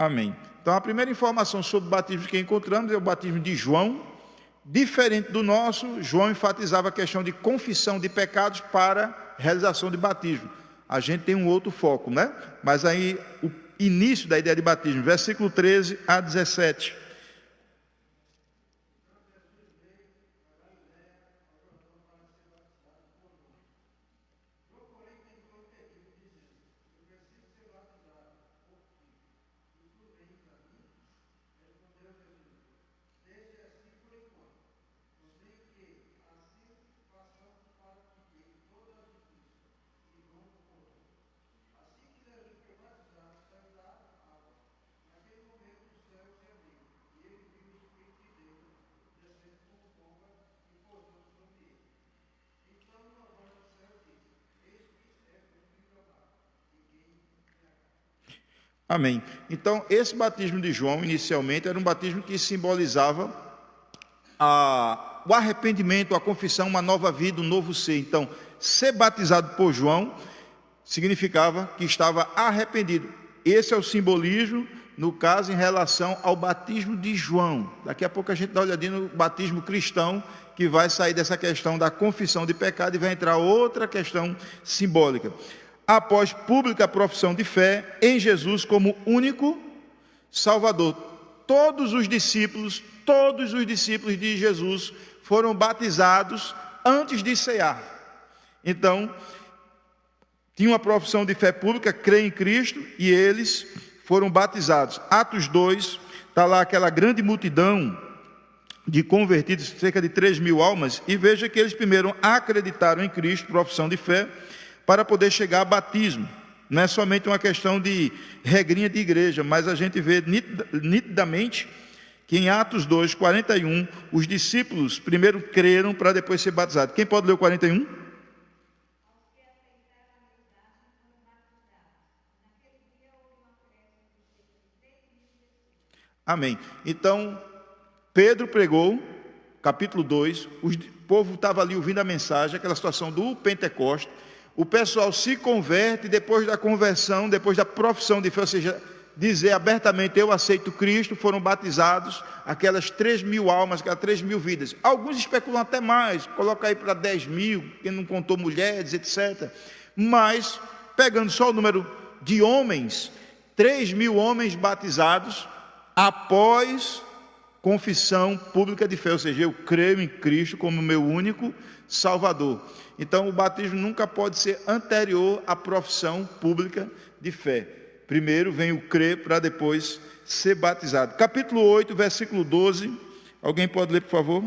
Amém. Então, a primeira informação sobre o batismo que encontramos é o batismo de João. Diferente do nosso, João enfatizava a questão de confissão de pecados para realização de batismo. A gente tem um outro foco, né? Mas aí, o início da ideia de batismo, versículo 13 a 17. Amém. Então, esse batismo de João, inicialmente, era um batismo que simbolizava o arrependimento, a confissão, uma nova vida, um novo ser. Então, ser batizado por João significava que estava arrependido. Esse é o simbolismo, no caso, em relação ao batismo de João. Daqui a pouco a gente dá uma olhadinha no batismo cristão, que vai sair dessa questão da confissão de pecado e vai entrar outra questão simbólica. Após pública profissão de fé em Jesus como único Salvador, todos os discípulos de Jesus foram batizados antes de cear. Então, tinha uma profissão de fé pública, crê em Cristo, e eles foram batizados. Atos 2, está lá aquela grande multidão de convertidos, cerca de 3.000 almas, e veja que eles primeiro acreditaram em Cristo, profissão de fé, para poder chegar a batismo. Não é somente uma questão de regrinha de igreja, mas a gente vê nitidamente que em Atos 2, 41, os discípulos primeiro creram para depois ser batizados. Quem pode ler o 41? Amém. Então, Pedro pregou, capítulo 2, o povo estava ali ouvindo a mensagem, aquela situação do Pentecostes. O pessoal se converte, depois da conversão, depois da profissão de fé, ou seja, dizer abertamente, eu aceito Cristo, foram batizados aquelas 3.000 almas, aquelas 3.000 vidas. Alguns especulam até mais, coloca aí para 10.000, quem não contou mulheres, etc. Mas, pegando só o número de homens, 3.000 homens batizados após confissão pública de fé, ou seja, eu creio em Cristo como meu único Salvador. Então, o batismo nunca pode ser anterior à profissão pública de fé. Primeiro vem o crer para depois ser batizado. Capítulo 8, versículo 12. Alguém pode ler, por favor?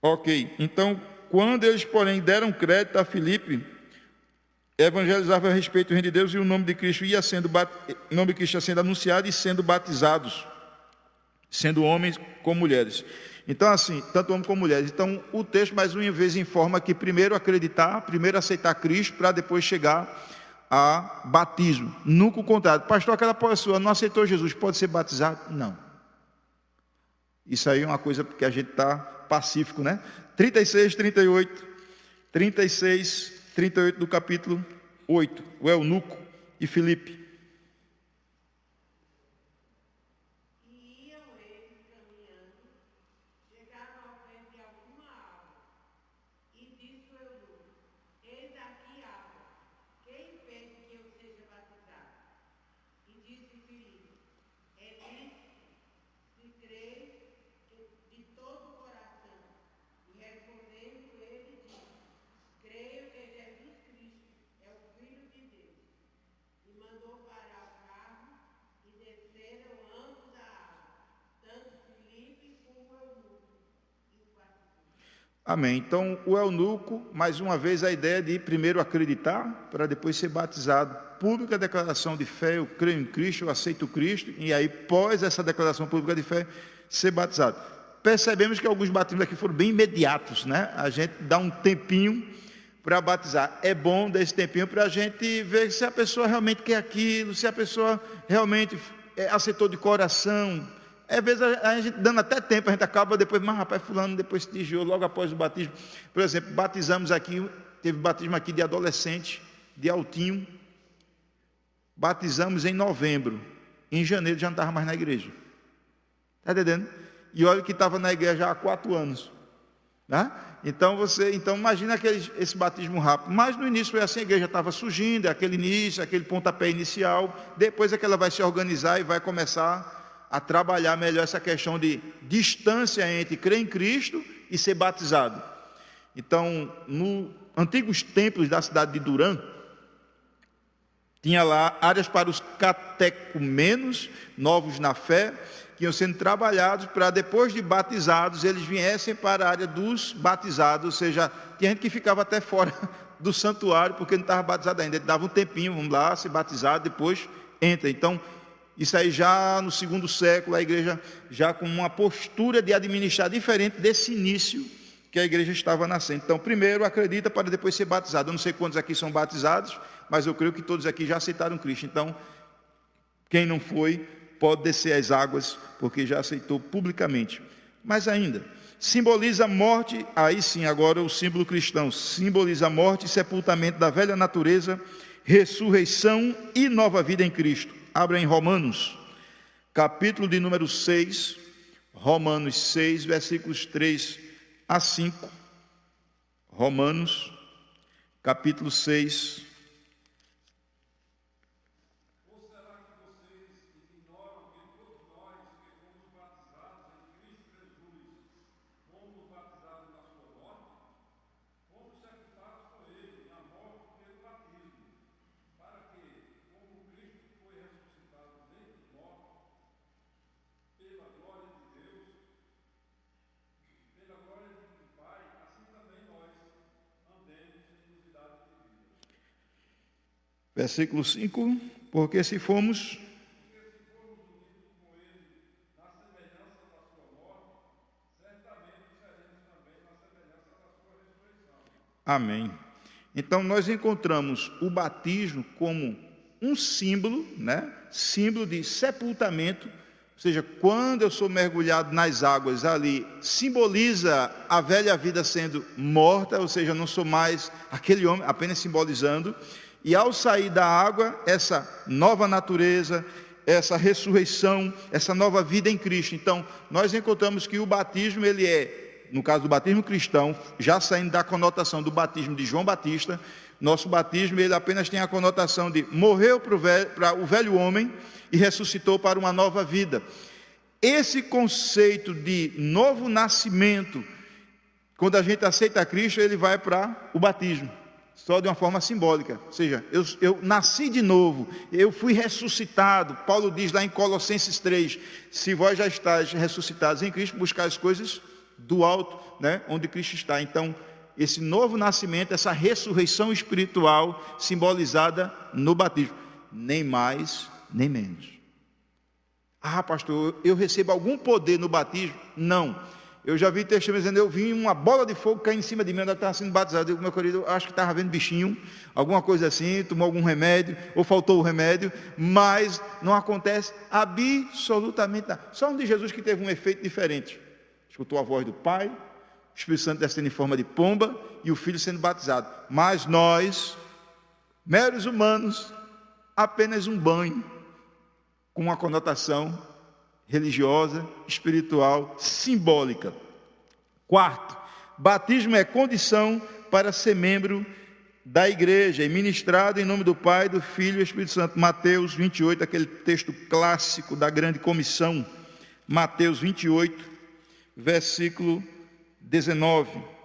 Ok, então, quando eles, porém, deram crédito a Filipe, evangelizavam a respeito do reino de Deus e o nome de Cristo ia sendo anunciado e sendo batizados, sendo homens como mulheres. Então, assim, tanto homens como mulheres. Então, o texto, mais uma vez, informa que primeiro acreditar, primeiro aceitar Cristo, para depois chegar a batismo. Nunca o contrário. Pastor, aquela pessoa não aceitou Jesus, pode ser batizado? Não. Isso aí é uma coisa que a gente está pacífico, né? 36, 38, 36, 38 do capítulo 8, o eunuco e Filipe. Amém. Então, o eunuco, mais uma vez, a ideia de primeiro acreditar, para depois ser batizado. Pública declaração de fé, eu creio em Cristo, eu aceito Cristo, e aí, após essa declaração pública de fé, ser batizado. Percebemos que alguns batismos aqui foram bem imediatos, né? A gente dá um tempinho para batizar. É bom dar esse tempinho para a gente ver se a pessoa realmente quer aquilo, se a pessoa realmente aceitou de coração. Às vezes a gente dando até tempo, a gente acaba depois, mas rapaz, fulano depois se desviou logo após o batismo. Por exemplo, batizamos aqui, teve batismo aqui de adolescente, de Altinho. Batizamos em novembro. Em janeiro já não estava mais na igreja. Está entendendo? E olha que estava na igreja já há 4 anos. Né? Então imagina esse batismo rápido. Mas no início foi assim, a igreja estava surgindo, aquele início, aquele pontapé inicial. Depois é que ela vai se organizar e vai começar a trabalhar melhor essa questão de distância entre crer em Cristo e ser batizado. Então, nos antigos templos da cidade de Durã, tinha lá áreas para os catecumenos, novos na fé, que iam sendo trabalhados para depois de batizados, eles viessem para a área dos batizados, ou seja, tinha gente que ficava até fora do santuário, porque não estava batizado ainda, ele dava um tempinho, vamos lá, se batizar, depois entra. Então, isso aí já no 2º século, a igreja já com uma postura de administrar diferente desse início que a igreja estava nascendo. Então, primeiro acredita para depois ser batizado. Eu não sei quantos aqui são batizados, mas eu creio que todos aqui já aceitaram Cristo. Então, quem não foi, pode descer as águas, porque já aceitou publicamente. Mas ainda, simboliza a morte, aí sim, agora o símbolo cristão, simboliza a morte e sepultamento da velha natureza, ressurreição e nova vida em Cristo. Abra em Romanos, capítulo de número 6, Romanos 6, versículos 3 a 5. Romanos, capítulo 6. Versículo 5, porque se fomos Amém. Então nós encontramos o batismo como um símbolo, né? Símbolo de sepultamento, ou seja, quando eu sou mergulhado nas águas ali, simboliza a velha vida sendo morta, ou seja, eu não sou mais aquele homem, apenas simbolizando. E ao sair da água, essa nova natureza, essa ressurreição, essa nova vida em Cristo. Então, nós encontramos que o batismo, ele é, no caso do batismo cristão, já saindo da conotação do batismo de João Batista, nosso batismo, ele apenas tem a conotação de morreu para o velho homem e ressuscitou para uma nova vida. Esse conceito de novo nascimento, quando a gente aceita Cristo, ele vai para o batismo. Só de uma forma simbólica, ou seja, eu nasci de novo, eu fui ressuscitado. Paulo diz lá em Colossenses 3, se vós já estáis ressuscitados em Cristo, buscar as coisas do alto, né, onde Cristo está. Então, esse novo nascimento, essa ressurreição espiritual simbolizada no batismo, nem mais, nem menos. Ah, pastor, eu recebo algum poder no batismo? Não. Eu já vi testemunho dizendo, eu vi uma bola de fogo cair em cima de mim, eu estava sendo batizado. Eu, meu querido, acho que estava vendo bichinho, alguma coisa assim, tomou algum remédio, ou faltou o remédio, mas não acontece absolutamente nada. Só um de Jesus que teve um efeito diferente. Escutou a voz do Pai, o Espírito Santo descendo em forma de pomba, e o Filho sendo batizado. Mas nós, meros humanos, apenas um banho, com uma conotação religiosa, espiritual, simbólica. 4, batismo é condição para ser membro da igreja e ministrado em nome do Pai, do Filho e do Espírito Santo. Mateus 28, aquele texto clássico da grande comissão. Mateus 28, versículo 19.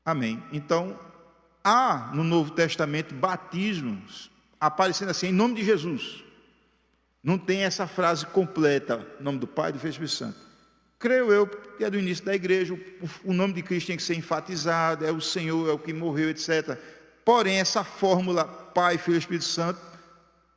Amém. Então, há no Novo Testamento batismos aparecendo assim, em nome de Jesus. Não tem essa frase completa, em nome do Pai, do Filho e do Espírito Santo. Creio eu, que é do início da igreja, o nome de Cristo tem que ser enfatizado, é o Senhor, é o que morreu, etc. Porém, essa fórmula Pai, Filho e Espírito Santo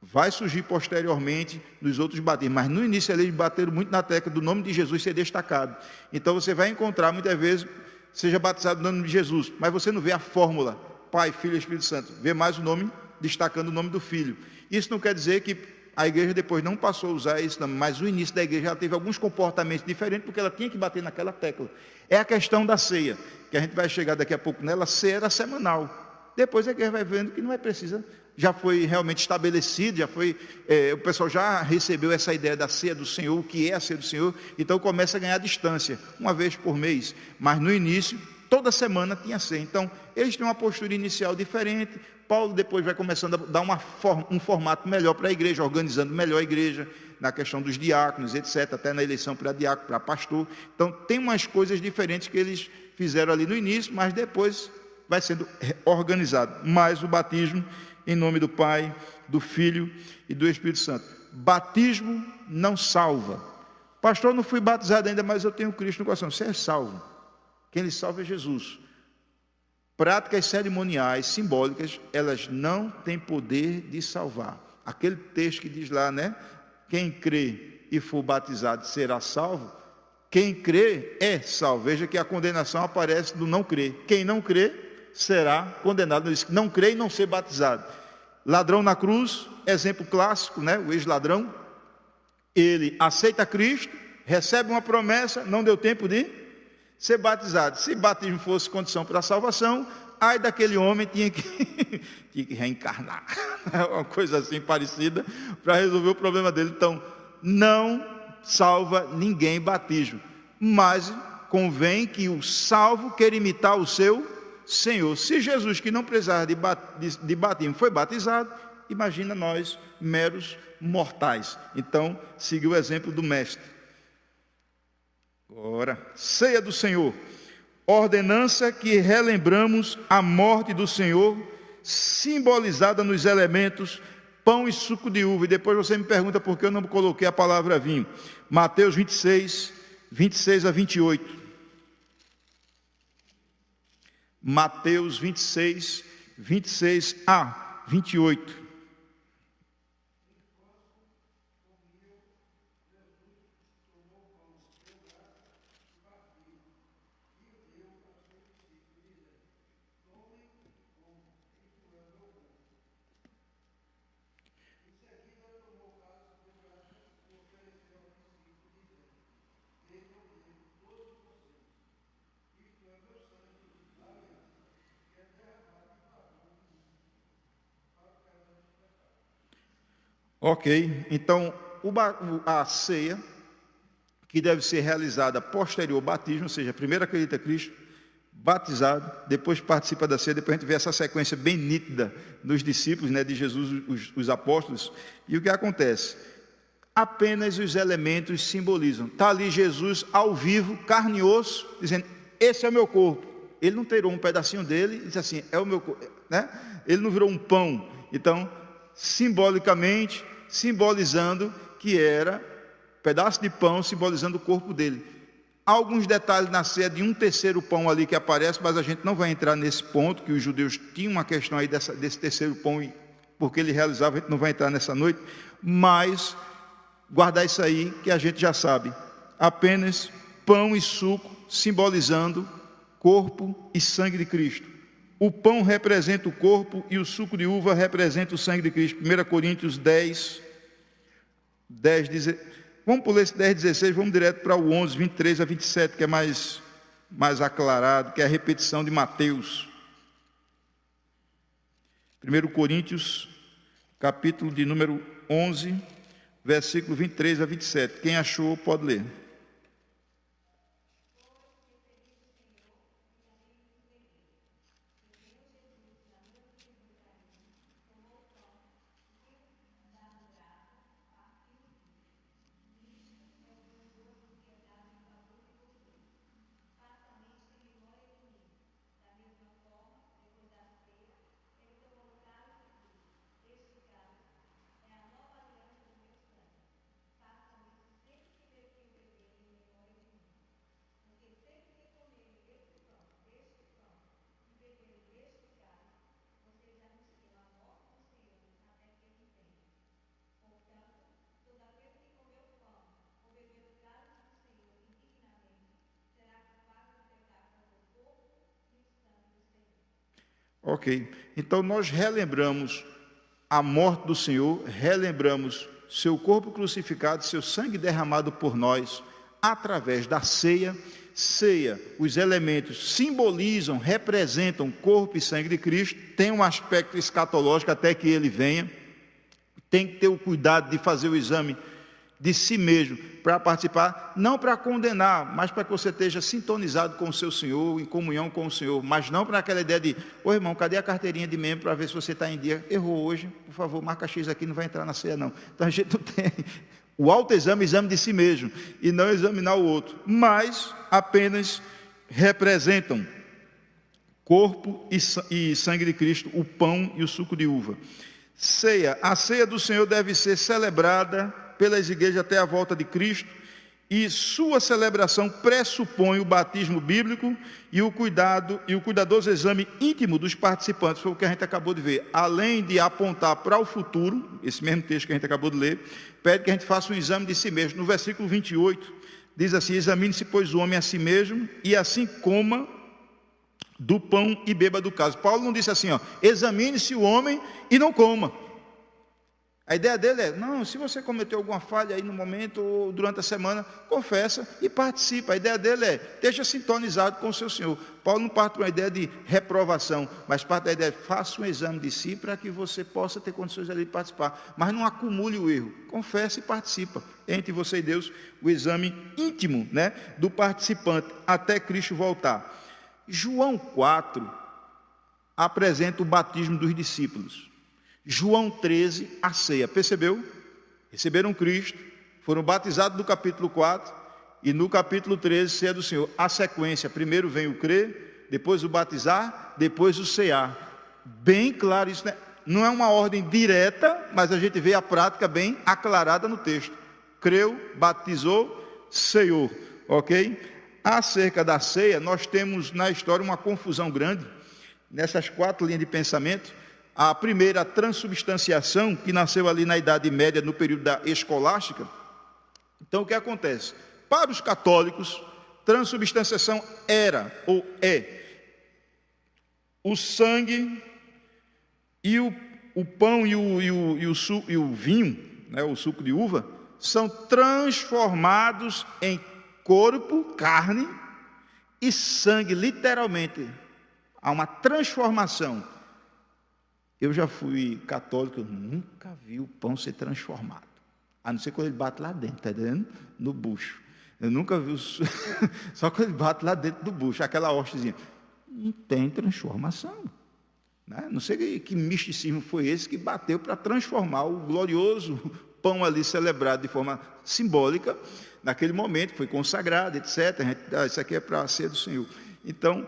Vai surgir posteriormente nos outros batismos, mas no início eles bateram muito na tecla do nome de Jesus ser destacado. Então você vai encontrar muitas vezes, seja batizado no nome de Jesus, mas você não vê a fórmula Pai, Filho e Espírito Santo, vê mais o nome, destacando o nome do Filho. Isso não quer dizer que a igreja depois não passou a usar isso, mas o início da igreja ela teve alguns comportamentos diferentes, porque ela tinha que bater naquela tecla. É a questão da ceia, que a gente vai chegar daqui a pouco nela. A ceia era semanal. Depois a igreja vai vendo que não é precisa, já foi realmente estabelecido, o pessoal já recebeu essa ideia da ceia do Senhor, o que é a ceia do Senhor, então começa a ganhar distância, uma vez por mês. Mas no início, toda semana tinha ceia. Então, eles têm uma postura inicial diferente. Paulo depois vai começando a dar um formato melhor para a igreja, organizando melhor a igreja, na questão dos diáconos, etc., até na eleição para diácono, para pastor. Então, tem umas coisas diferentes que eles fizeram ali no início, mas depois vai sendo organizado. Mas o batismo em nome do Pai, do Filho e do Espírito Santo. Batismo não salva. Pastor, eu não fui batizado ainda, mas eu tenho Cristo no coração. Você é salvo. Quem lhe salva é Jesus. Práticas cerimoniais, simbólicas, elas não têm poder de salvar. Aquele texto que diz lá, né? Quem crê e for batizado será salvo. Quem crê é salvo. Veja que a condenação aparece do não crer. Quem não crê será condenado. Não crê e não ser batizado. Ladrão na cruz, exemplo clássico, né? O ex-ladrão, ele aceita Cristo, recebe uma promessa, não deu tempo de ser batizado. Se batismo fosse condição para a salvação, ai daquele homem tinha que reencarnar, uma coisa assim parecida, para resolver o problema dele. Então, não salva ninguém batismo, mas convém que o salvo queira imitar o seu Senhor. Se Jesus, que não precisava de batismo, foi batizado, imagina nós, meros mortais. Então, seguiu o exemplo do Mestre. Ora, ceia do Senhor, ordenança que relembramos a morte do Senhor, simbolizada nos elementos pão e suco de uva. E depois você me pergunta por que eu não coloquei a palavra vinho. Mateus 26, 26 a 28. Mateus 26, 26 a 28. Ok, então a ceia, que deve ser realizada posterior ao batismo, ou seja, primeiro acredita em Cristo, batizado, depois participa da ceia. Depois a gente vê essa sequência bem nítida nos discípulos, né, de Jesus, os apóstolos. E o que acontece? Apenas os elementos simbolizam. Está ali Jesus ao vivo, carne e osso, dizendo, esse é o meu corpo. Ele não tirou um pedacinho dele e disse assim, é o meu corpo, né? Ele não virou um pão. Então, simbolicamente, simbolizando que era um pedaço de pão, simbolizando o corpo dele. Há alguns detalhes na ceia de um terceiro pão ali que aparece, mas a gente não vai entrar nesse ponto, que os judeus tinham uma questão aí desse terceiro pão, porque ele realizava, a gente não vai entrar nessa noite, mas guardar isso aí que a gente já sabe. Apenas pão e suco, simbolizando corpo e sangue de Cristo. O pão representa o corpo e o suco de uva representa o sangue de Cristo. 1 Coríntios 10, 16. Vamos pular esse 10, 16, vamos direto para o 11, 23 a 27, que é mais aclarado, que é a repetição de Mateus. 1 Coríntios, capítulo de número 11, versículo 23 a 27. Quem achou, pode ler. Ok. Então nós relembramos a morte do Senhor, relembramos seu corpo crucificado, seu sangue derramado por nós, através da ceia. Ceia, os elementos simbolizam, representam corpo e sangue de Cristo, tem um aspecto escatológico até que ele venha, tem que ter o cuidado de fazer o exame de si mesmo para participar, não para condenar, mas para que você esteja sintonizado com o seu Senhor, em comunhão com o Senhor, mas não para aquela ideia de, ô irmão, cadê a carteirinha de membro para ver se você está em dia? Errou hoje, por favor, marca X aqui, não vai entrar na ceia não. Então a gente não tem o autoexame, exame de si mesmo, e não examinar o outro, mas apenas representam corpo e sangue de Cristo, o pão e o suco de uva. Ceia, a ceia do Senhor deve ser celebrada pelas igrejas até a volta de Cristo, e sua celebração pressupõe o batismo bíblico e o cuidadoso exame íntimo dos participantes. Foi o que a gente acabou de ver. Além de apontar para o futuro, esse mesmo texto que a gente acabou de ler, pede que a gente faça um exame de si mesmo. No versículo 28, diz assim: examine-se, pois, o homem a si mesmo, e assim coma do pão e beba do cálice. Paulo não disse assim, ó, examine-se o homem e não coma. A ideia dele é, não, se você cometeu alguma falha aí no momento ou durante a semana, confessa e participa. A ideia dele é, esteja sintonizado com o seu Senhor. Paulo não parte de uma ideia de reprovação, mas parte da ideia de, faça um exame de si para que você possa ter condições ali de participar. Mas não acumule o erro, confessa e participa. Entre você e Deus, o exame íntimo, né, do participante, até Cristo voltar. João 4 apresenta o batismo dos discípulos. João 13, a ceia. Percebeu? Receberam Cristo, foram batizados no capítulo 4, e no capítulo 13, ceia do Senhor. A sequência, primeiro vem o crer, depois o batizar, depois o cear. Bem claro isso, né? Não é uma ordem direta, mas a gente vê a prática bem aclarada no texto. Creu, batizou, ceiou. Ok? Acerca da ceia, nós temos na história uma confusão grande, nessas 4 linhas de pensamento. A primeira, a transubstanciação, que nasceu ali na Idade Média, no período da escolástica. Então, o que acontece? Para os católicos, transubstanciação era, ou é, o sangue e o pão e o vinho, né, o suco de uva, são transformados em corpo, carne e sangue, literalmente. Há uma transformação. Eu já fui católico, eu nunca vi o pão ser transformado. A não ser quando ele bate lá dentro, está entendendo? No bucho. Eu nunca vi, só quando ele bate lá dentro do bucho, aquela hostezinha. Não tem transformação. Né? Não sei que misticismo foi esse que bateu para transformar o glorioso pão ali celebrado de forma simbólica, naquele momento, foi consagrado, etc. Isso aqui é para a ceia do Senhor. Então,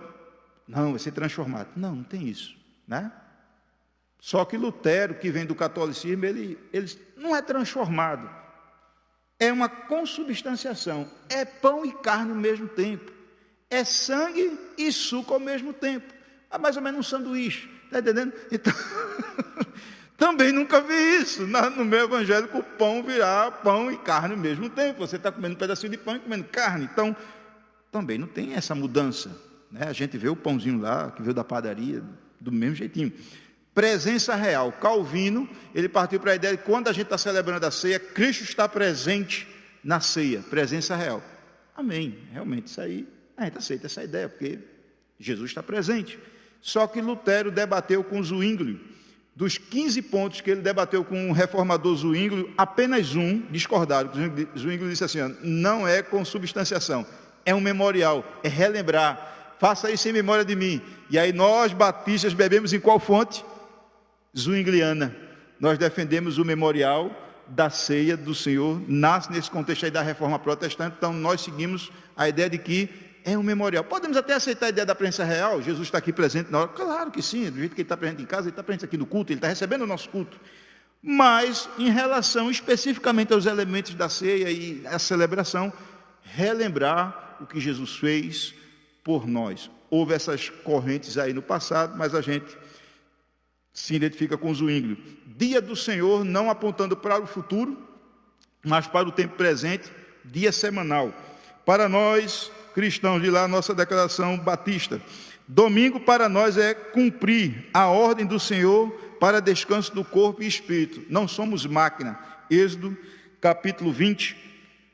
não, vai ser transformado. Não, não tem isso. Né? Só que Lutero, que vem do catolicismo, ele não é transformado. É uma consubstanciação. É pão e carne ao mesmo tempo. É sangue e suco ao mesmo tempo. É mais ou menos um sanduíche. Está entendendo? Então, também nunca vi isso. No meu evangélico, o pão virar pão e carne ao mesmo tempo. Você está comendo um pedacinho de pão e comendo carne. Então, também não tem essa mudança. Né? A gente vê o pãozinho lá, que veio da padaria, do mesmo jeitinho. Presença real. Calvino, ele partiu para a ideia de que quando a gente está celebrando a ceia, Cristo está presente na ceia. Presença real. Amém. Realmente, isso aí, a gente aceita essa ideia, porque Jesus está presente. Só que Lutero debateu com Zwinglio. Dos 15 pontos que ele debateu com o reformador Zwinglio, apenas um discordaram. Zwinglio disse assim, ó, não é consubstanciação, é um memorial, é relembrar. Faça isso em memória de mim. E aí nós, batistas, bebemos em qual fonte? Zwingliana. Nós defendemos o memorial da ceia do Senhor, nasce nesse contexto aí da reforma protestante, então nós seguimos a ideia de que é um memorial. Podemos até aceitar a ideia da presença real, Jesus está aqui presente na hora, claro que sim, do jeito que ele está presente em casa, ele está presente aqui no culto, ele está recebendo o nosso culto, mas em relação especificamente aos elementos da ceia e a celebração, relembrar o que Jesus fez por nós. Houve essas correntes aí no passado, mas a gente se identifica com o Zwinglio. Dia do Senhor, não apontando para o futuro, mas para o tempo presente, dia semanal. Para nós, cristãos, de lá, nossa declaração batista. Domingo para nós é cumprir a ordem do Senhor para descanso do corpo e espírito. Não somos máquina. Êxodo, capítulo 20,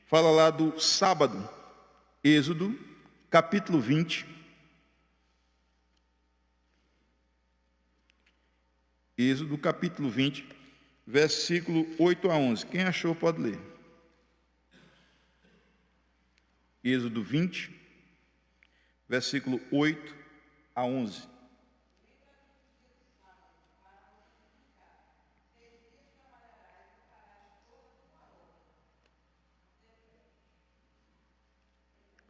fala lá do sábado. Êxodo, capítulo 20. Êxodo, capítulo 20, versículo 8 a 11. Quem achou pode ler. Êxodo 20, versículo 8 a 11.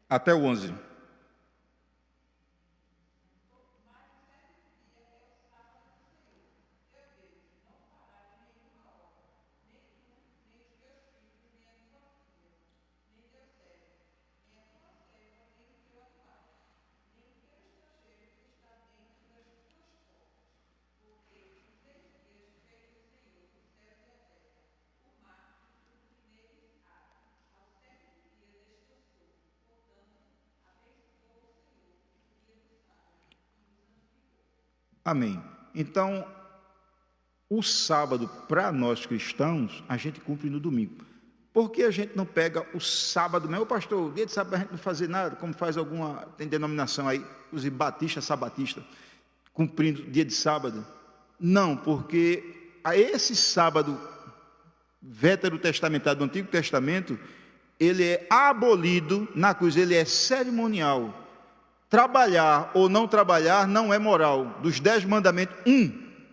Até o 11. Amém. Então, o sábado, para nós cristãos, a gente cumpre no domingo. Por que a gente não pega o sábado mesmo? Ô pastor, dia de sábado a gente não fazer nada, como faz alguma, tem denominação aí, inclusive batista, sabatista, cumprindo dia de sábado? Não, porque a esse sábado veterotestamentário do Antigo Testamento, ele é abolido na cruz, ele é cerimonial. Trabalhar ou não trabalhar não é moral. Dos 10 mandamentos, um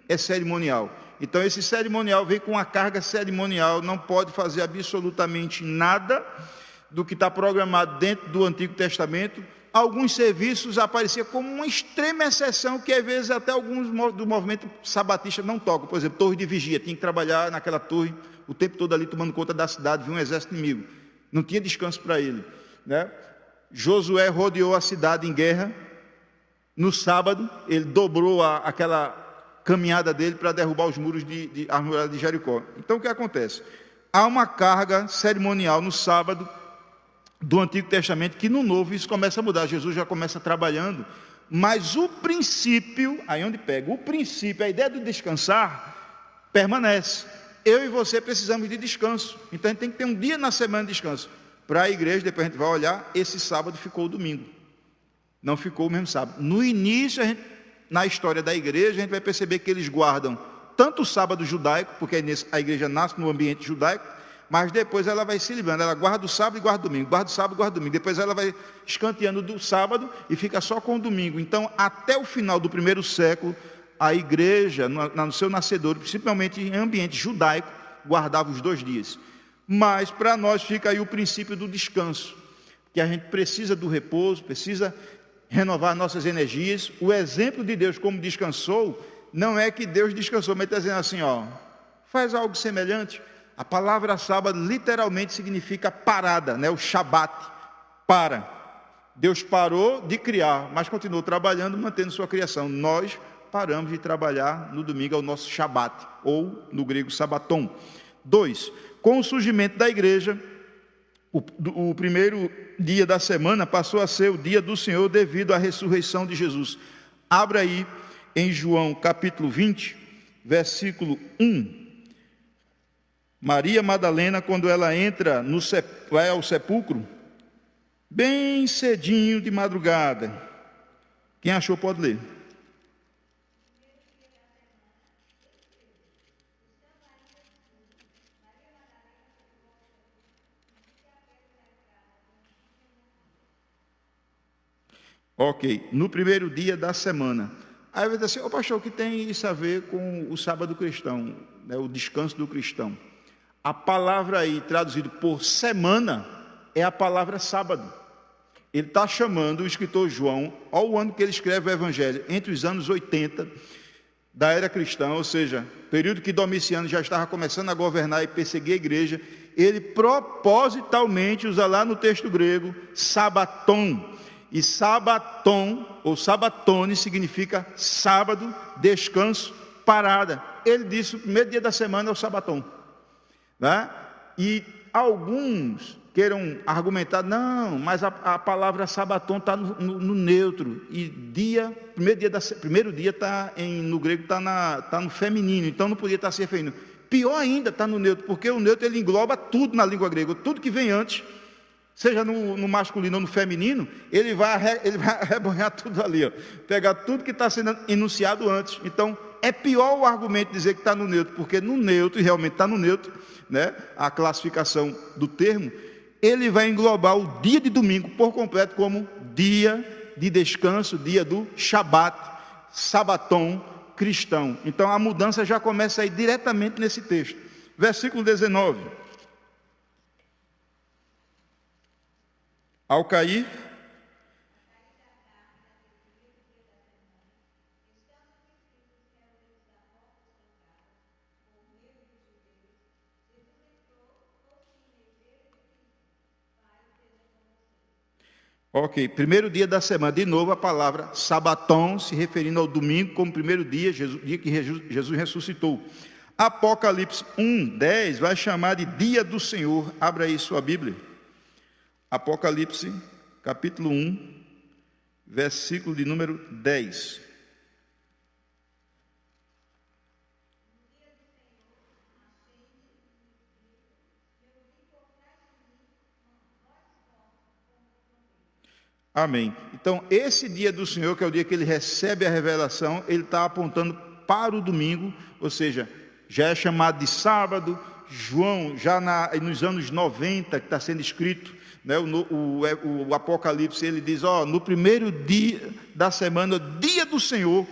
é cerimonial. Então esse cerimonial vem com uma carga cerimonial, não pode fazer absolutamente nada do que está programado dentro do Antigo Testamento. Alguns serviços apareciam como uma extrema exceção, que às vezes até alguns do movimento sabatista não tocam. Por exemplo, torre de vigia, tinha que trabalhar naquela torre o tempo todo ali tomando conta da cidade, viu um exército inimigo. Não tinha descanso para ele, né? Josué rodeou a cidade em guerra. No sábado, ele dobrou aquela caminhada dele para derrubar os muros de Jericó. Então, o que acontece? Há uma carga cerimonial no sábado do Antigo Testamento, que no Novo isso começa a mudar. Jesus já começa trabalhando, mas o princípio, aí onde pega, o princípio, a ideia do descansar, permanece. Eu e você precisamos de descanso. Então, a gente tem que ter um dia na semana de descanso. Para a igreja, depois a gente vai olhar, esse sábado ficou o domingo. Não ficou o mesmo sábado. No início, na história da igreja, a gente vai perceber que eles guardam tanto o sábado judaico, porque a igreja nasce no ambiente judaico, mas depois ela vai se livrando. Ela guarda o sábado e guarda o domingo, guarda o sábado e guarda o domingo. Depois ela vai escanteando do sábado e fica só com o domingo. Então, até o final do primeiro século, a igreja, no seu nascedor, principalmente em ambiente judaico, guardava os 2 dias. Mas para nós fica aí o princípio do descanso, que a gente precisa do repouso, precisa renovar nossas energias. O exemplo de Deus como descansou, não é que Deus descansou, mas está dizendo assim, ó, faz algo semelhante. A palavra sábado literalmente significa parada, né? O Shabat, para. Deus parou de criar, mas continuou trabalhando, mantendo sua criação. Nós paramos de trabalhar no domingo, é o nosso Shabat, ou no grego Sabaton. 2. Com o surgimento da igreja, o primeiro dia da semana passou a ser o dia do Senhor devido à ressurreição de Jesus. Abra aí em João capítulo 20, versículo 1. Maria Madalena, quando ela entra, vai ao sepulcro, bem cedinho de madrugada. Quem achou pode ler. Ok, no primeiro dia da semana. Aí vai dizer assim, ô pastor, o que tem isso a ver com o sábado cristão, né, o descanso do cristão? A palavra aí, traduzido por semana, é a palavra sábado. Ele está chamando o escritor João, ao ano que ele escreve o Evangelho, entre os anos 80 da era cristã, ou seja, período que Domiciano já estava começando a governar e perseguir a igreja, ele propositalmente usa lá no texto grego, sabaton. E sabaton, ou sabatone, significa sábado, descanso, parada. Ele disse, o primeiro dia da semana é o sabaton. Né? E alguns queiram argumentar, não, mas a palavra sabaton está no neutro, e primeiro dia está no grego, está no feminino, então não podia estar se referindo. Pior ainda, está no neutro, porque o neutro ele engloba tudo na língua grega, tudo que vem antes, seja no masculino ou no feminino, ele vai arrebanhar tudo ali, ó, pegar tudo que está sendo enunciado antes. Então, é pior o argumento dizer que está no neutro, porque no neutro, e realmente está no neutro, né, a classificação do termo, ele vai englobar o dia de domingo por completo como dia de descanso, dia do Shabat, sabaton cristão. Então a mudança já começa aí diretamente nesse texto. Versículo 19. Ao cair, ok, primeiro dia da semana, de novo a palavra sabaton, se referindo ao domingo como primeiro dia, dia que Jesus ressuscitou. Apocalipse 1:10 vai chamar de dia do Senhor. Abra aí sua Bíblia. Apocalipse, capítulo 1, versículo de número 10. Amém. Então, esse dia do Senhor, que é o dia que ele recebe a revelação, ele está apontando para o domingo, ou seja, já é chamado de sábado. João, já nos anos 90, que está sendo escrito, né, o Apocalipse, ele diz, no primeiro dia da semana, dia do Senhor,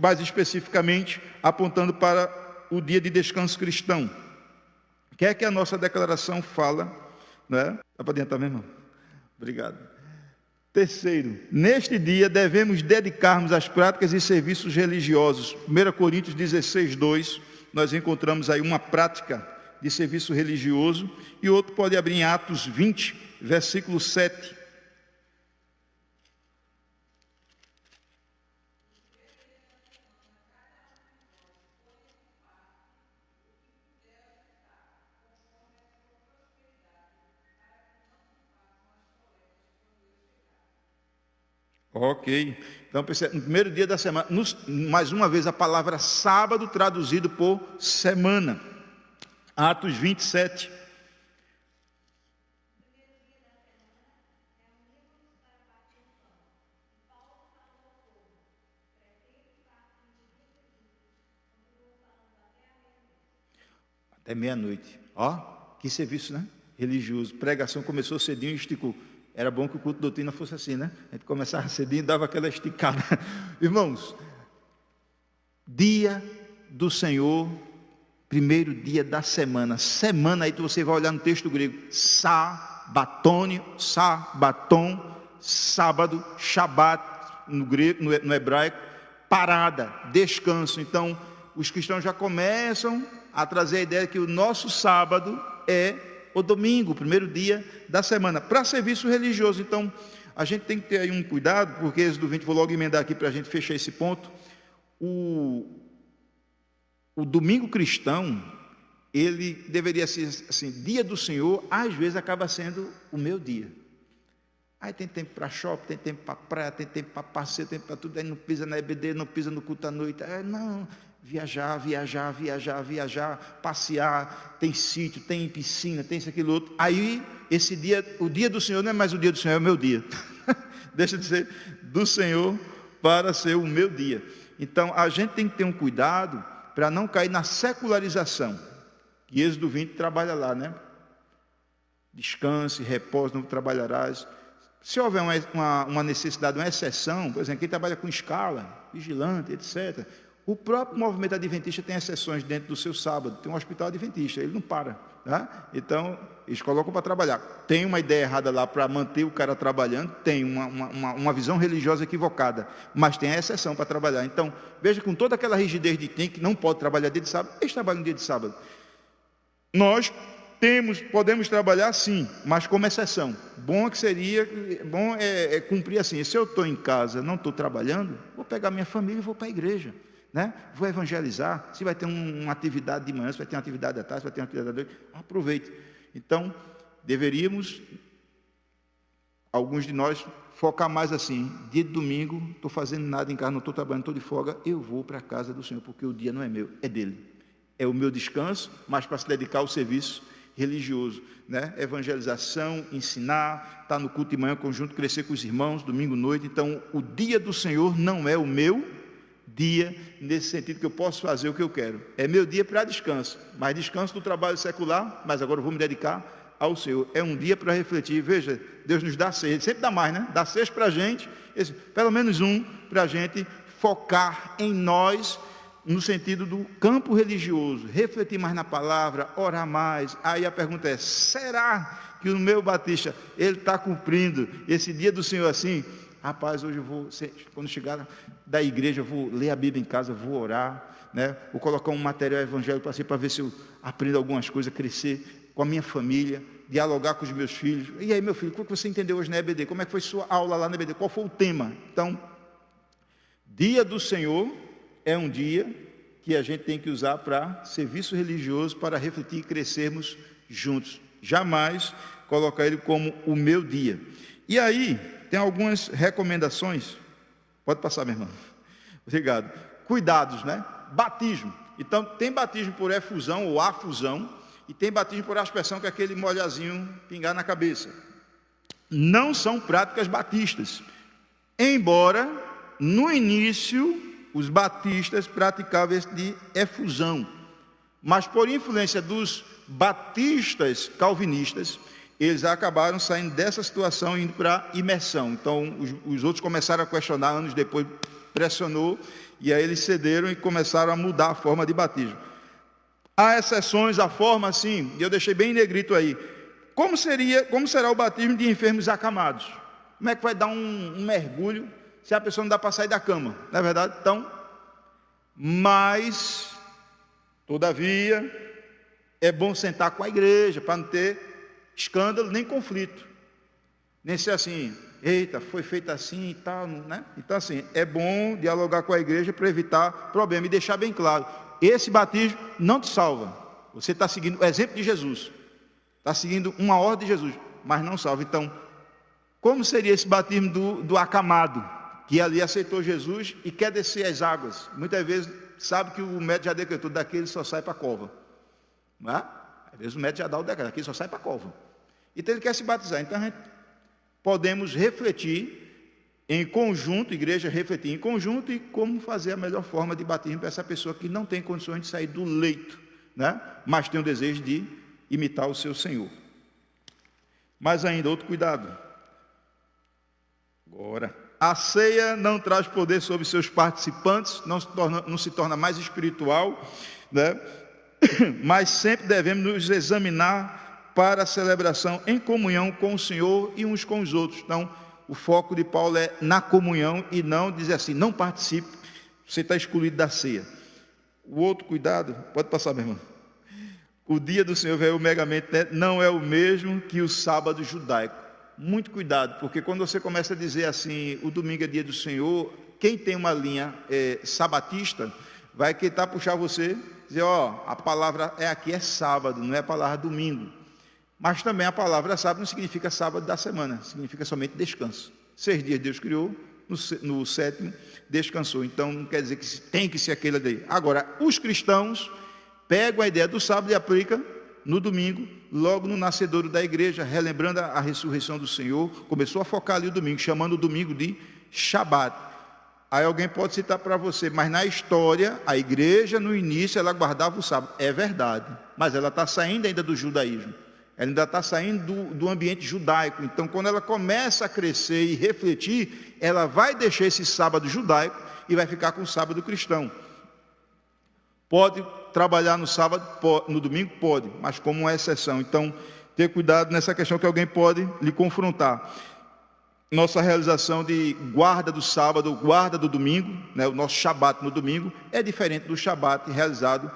mais especificamente, apontando para o dia de descanso cristão. O que é que a nossa declaração fala? Né? Dá para adiantar mesmo? Obrigado. Terceiro, neste dia devemos dedicarmos às práticas e serviços religiosos. 1 Coríntios 16:2, nós encontramos aí uma prática de serviço religioso, e outro pode abrir em Atos 20, versículo 7. Ok, então no primeiro dia da semana, mais uma vez a palavra sábado traduzido por semana. Atos 27. Até meia-noite. Que serviço, né? Religioso. Pregação começou cedinho e esticou. Era bom que o culto de doutrina fosse assim, né? A gente começava cedinho e dava aquela esticada. Irmãos, dia do Senhor, primeiro dia da semana. Semana, aí você vai olhar no texto grego. Sabaton, sábado, Shabat, no grego, no hebraico, parada, descanso. Então, os cristãos já começam a trazer a ideia que o nosso sábado é o domingo, o primeiro dia da semana, para serviço religioso. Então, a gente tem que ter aí um cuidado, porque Êxodo 20, vou logo emendar aqui para a gente fechar esse ponto. O domingo cristão, ele deveria ser assim, dia do Senhor, às vezes acaba sendo o meu dia. Aí tem tempo para shopping, tem tempo para praia, tem tempo para passeio, tem tempo para tudo, aí não pisa na EBD, não pisa no culto à noite, não... Viajar, passear, tem sítio, tem piscina, tem isso, aquilo, outro. Aí, esse dia, o dia do Senhor não é mais o dia do Senhor, é o meu dia. Deixa de ser do Senhor para ser o meu dia. Então, a gente tem que ter um cuidado para não cair na secularização. Que Êxodo 20 trabalha lá, né? Descanse, repose, não trabalharás. Se houver uma necessidade, uma exceção, por exemplo, quem trabalha com escala, vigilante, etc., o próprio movimento adventista tem exceções dentro do seu sábado. Tem um hospital adventista, ele não para. Tá? Então, eles colocam para trabalhar. Tem uma ideia errada lá para manter o cara trabalhando, tem uma visão religiosa equivocada, mas tem a exceção para trabalhar. Então, veja, com toda aquela rigidez de quem que não pode trabalhar dia de sábado, eles trabalham dia de sábado. Nós podemos trabalhar sim, mas como exceção. Bom é cumprir assim. Se eu estou em casa, não estou trabalhando, vou pegar minha família e vou para a igreja. Né? Vou evangelizar. Se vai ter uma atividade de manhã, se vai ter uma atividade à tarde, se vai ter uma atividade à noite, aproveite. Então, deveríamos, alguns de nós, focar mais assim: dia de domingo, não estou fazendo nada em casa, não estou trabalhando, estou de folga, eu vou para a casa do Senhor, porque o dia não é meu, é dele. É o meu descanso, mas para se dedicar ao serviço religioso, né? Evangelização, ensinar, estar no culto de manhã conjunto, crescer com os irmãos, domingo, noite. Então, o dia do Senhor não é o meu dia, nesse sentido que eu posso fazer o que eu quero. É meu dia para descanso, mas descanso do trabalho secular, mas agora eu vou me dedicar ao Senhor. É um dia para refletir. Veja, Deus nos dá 6, sempre dá mais, né? Dá 6 para a gente, pelo menos um para a gente focar em nós, no sentido do campo religioso, refletir mais na palavra, orar mais. Aí a pergunta é: será que o meu batista, ele está cumprindo esse dia do Senhor assim? Rapaz, hoje eu vou, quando chegar da igreja, eu vou ler a Bíblia em casa, vou orar, né? Vou colocar um material evangélico para ver se eu aprendo algumas coisas, crescer com a minha família, dialogar com os meus filhos. E aí, meu filho, o que você entendeu hoje na EBD? Como é que foi sua aula lá na EBD? Qual foi o tema? Então, dia do Senhor é um dia que a gente tem que usar para serviço religioso, para refletir e crescermos juntos. Jamais colocar ele como o meu dia. E aí, tem algumas recomendações. Pode passar, minha irmã. Obrigado. Cuidados, né? Batismo. Então, tem batismo por efusão ou afusão, e tem batismo por aspersão, que é aquele molhazinho pingar na cabeça. Não são práticas batistas, embora no início os batistas praticavam esse de efusão, mas por influência dos batistas calvinistas, eles acabaram saindo dessa situação e indo para imersão. Então os outros começaram a questionar, anos depois pressionou, e aí eles cederam e começaram a mudar a forma de batismo. Há exceções, a forma assim, e eu deixei bem negrito aí. Como será o batismo de enfermos acamados? Como é que vai dar um mergulho se a pessoa não dá para sair da cama? Não é verdade? Então, mas, todavia, é bom sentar com a igreja para não ter escândalo nem conflito. Nem ser assim: eita, foi feito assim e tal, né? Então, assim, é bom dialogar com a igreja para evitar problema e deixar bem claro: esse batismo não te salva. Você está seguindo o exemplo de Jesus, está seguindo uma ordem de Jesus, mas não salva. Então, como seria esse batismo do acamado, que ali aceitou Jesus e quer descer as águas? Muitas vezes sabe que o médico já decretou: daqui ele só sai para a cova, não é? Às vezes o médico já dá o decreto: daqui ele só sai para a cova. Então ele quer se batizar. Então a gente podemos refletir em conjunto, igreja refletir em conjunto, e como fazer a melhor forma de batismo para essa pessoa que não tem condições de sair do leito, né? Mas tem o desejo de imitar o seu Senhor. Mas ainda, outro cuidado. Agora, a ceia não traz poder sobre seus participantes, não se torna mais espiritual, né? Mas sempre devemos nos examinar para a celebração em comunhão com o Senhor e uns com os outros. Então, o foco de Paulo é na comunhão e não dizer assim: não participe, você está excluído da ceia. O outro cuidado, pode passar, meu irmão. O dia do Senhor, velho, megamente, né, não é o mesmo que o sábado judaico. Muito cuidado, porque quando você começa a dizer assim: o domingo é dia do Senhor, quem tem uma linha sabatista vai tentar puxar você, dizer: ó, a palavra aqui é sábado, não é a palavra domingo. Mas também a palavra sábado não significa sábado da semana, significa somente descanso. 6 dias Deus criou, no 7º descansou. Então não quer dizer que tem que ser aquele daí. Agora, os cristãos pegam a ideia do sábado e aplicam no domingo, logo no nascedouro da igreja, relembrando a ressurreição do Senhor. Começou a focar ali o domingo, chamando o domingo de Shabat. Aí alguém pode citar para você: mas na história, a igreja no início ela guardava o sábado. É verdade, mas ela está saindo ainda do judaísmo. Ela ainda está saindo do ambiente judaico. Então, quando ela começa a crescer e refletir, ela vai deixar esse sábado judaico e vai ficar com o sábado cristão. Pode trabalhar no sábado, no domingo? Pode, mas como uma exceção. Então, ter cuidado nessa questão que alguém pode lhe confrontar. Nossa realização de guarda do sábado, guarda do domingo, né, o nosso Shabat no domingo, é diferente do Shabat realizado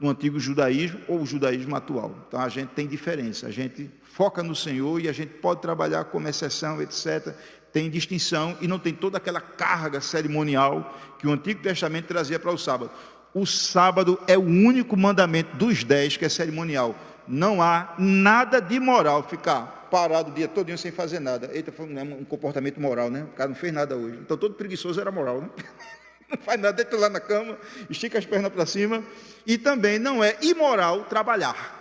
no antigo judaísmo ou o judaísmo atual. Então a gente tem diferença, a gente foca no Senhor e a gente pode trabalhar como exceção, etc. Tem distinção e não tem toda aquela carga cerimonial que o Antigo Testamento trazia para o sábado. O sábado é o único mandamento dos 10 que é cerimonial. não há nada de moral ficar parado o dia todo sem fazer nada. Eita, foi um comportamento moral, né? O cara não fez nada hoje. Então todo preguiçoso era moral, né? Não faz nada, deita lá na cama, estica as pernas para cima. E também não é imoral trabalhar.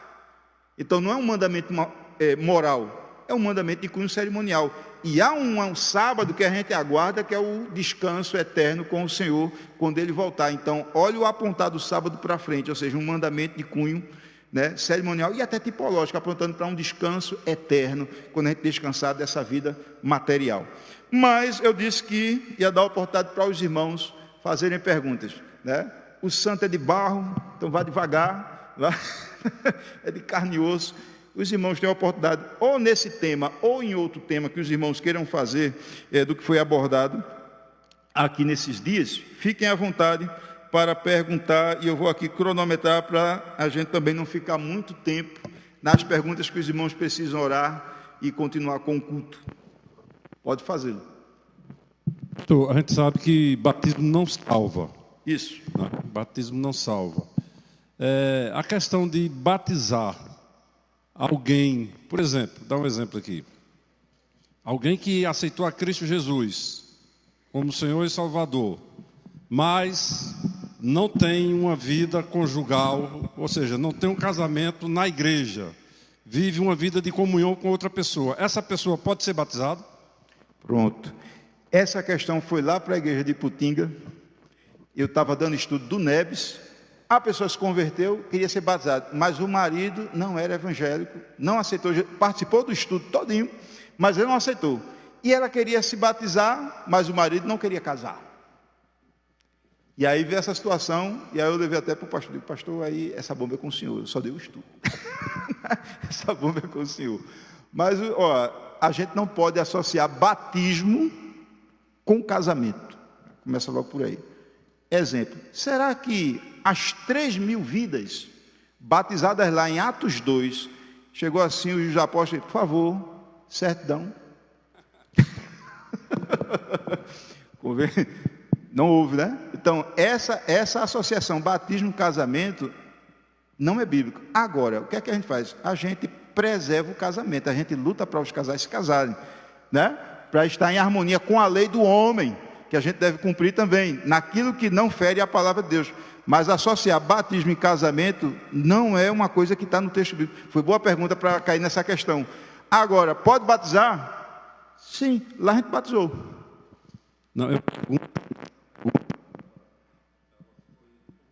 Então não é um mandamento moral, é um mandamento de cunho cerimonial. E há um sábado que a gente aguarda, que é o descanso eterno com o Senhor, quando Ele voltar. Então, olha o apontado sábado para frente, ou seja, um mandamento de cunho, né, cerimonial e até tipológico, apontando para um descanso eterno, quando a gente descansar dessa vida material. Mas eu disse que ia dar oportunidade para os irmãos fazerem perguntas, né? O santo é de barro, então vá devagar, vá. É de carne e osso. Os irmãos têm a oportunidade, ou nesse tema, ou em outro tema que os irmãos queiram fazer, do que foi abordado aqui nesses dias, fiquem à vontade para perguntar, e eu vou aqui cronometrar para a gente também não ficar muito tempo nas perguntas que os irmãos precisam orar e continuar com o culto. Pode fazê-lo. A gente sabe que batismo não salva. Isso. Né? Batismo não salva. A questão de batizar alguém, por exemplo, dá um exemplo aqui. Alguém que aceitou a Cristo Jesus como Senhor e Salvador, mas não tem uma vida conjugal, ou seja, não tem um casamento na igreja, vive uma vida de comunhão com outra pessoa. Essa pessoa pode ser batizada? Pronto. Essa questão foi lá para a igreja de Putinga. Eu estava dando estudo do Nebes. A pessoa se converteu, queria ser batizada, mas o marido não era evangélico, não aceitou, participou do estudo todinho, mas ele não aceitou. E ela queria se batizar, mas o marido não queria casar. E aí veio essa situação, e aí eu levei até para o pastor, digo, pastor, aí essa bomba é com o senhor, eu só dei o estudo. Essa bomba é com o senhor. Mas, a gente não pode associar batismo com casamento. Começa logo por aí. Exemplo, será que as 3.000 vidas batizadas lá em Atos 2, chegou assim os apóstolos, por favor, certidão? Não houve, né? Então, essa associação batismo-casamento não é bíblico. Agora, o que é que a gente faz? A gente preserva o casamento, a gente luta para os casais se casarem, né? Para estar em harmonia com a lei do homem, que a gente deve cumprir também, naquilo que não fere a palavra de Deus. Mas associar batismo e casamento não é uma coisa que está no texto bíblico. Foi boa pergunta para cair nessa questão. Agora, pode batizar? Sim, lá a gente batizou. Não, eu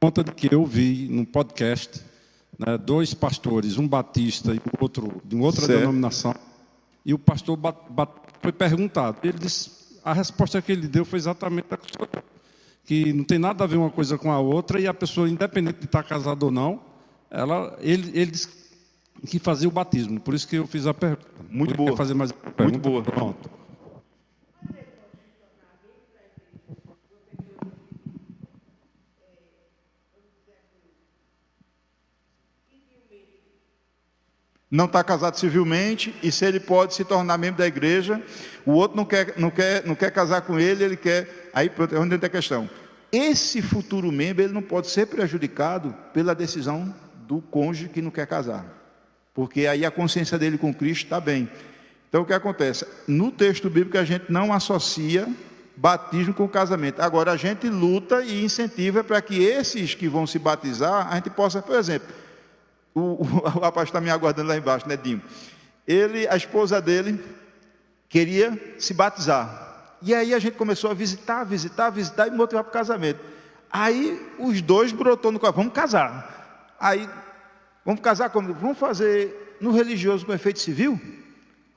conta de que eu vi num podcast, né, 2 pastores, um batista e o outro de uma outra denominação, e o pastor foi perguntado. Ele disse, a resposta que ele deu foi exatamente a que não tem nada a ver uma coisa com a outra, e a pessoa, independente de estar casada ou não, ele disse que fazia o batismo. Por isso que eu fiz a pergunta. Muito boa. Quer fazer mais uma pergunta? Muito boa. Pronto. Não está casado civilmente, e se ele pode se tornar membro da igreja, o outro não quer casar com ele, ele quer. Aí pronto, é onde entra a questão. Esse futuro membro, ele não pode ser prejudicado pela decisão do cônjuge que não quer casar, porque aí a consciência dele com Cristo está bem. Então o que acontece? No texto bíblico a gente não associa batismo com casamento. Agora a gente luta e incentiva para que esses que vão se batizar, a gente possa, por exemplo, o rapaz está me aguardando lá embaixo, né, Dinho? A esposa dele queria se batizar. E aí a gente começou a visitar e motivar para o casamento. Aí os dois brotou no coração, vamos casar. Aí, vamos casar como? Vamos fazer no religioso com efeito civil?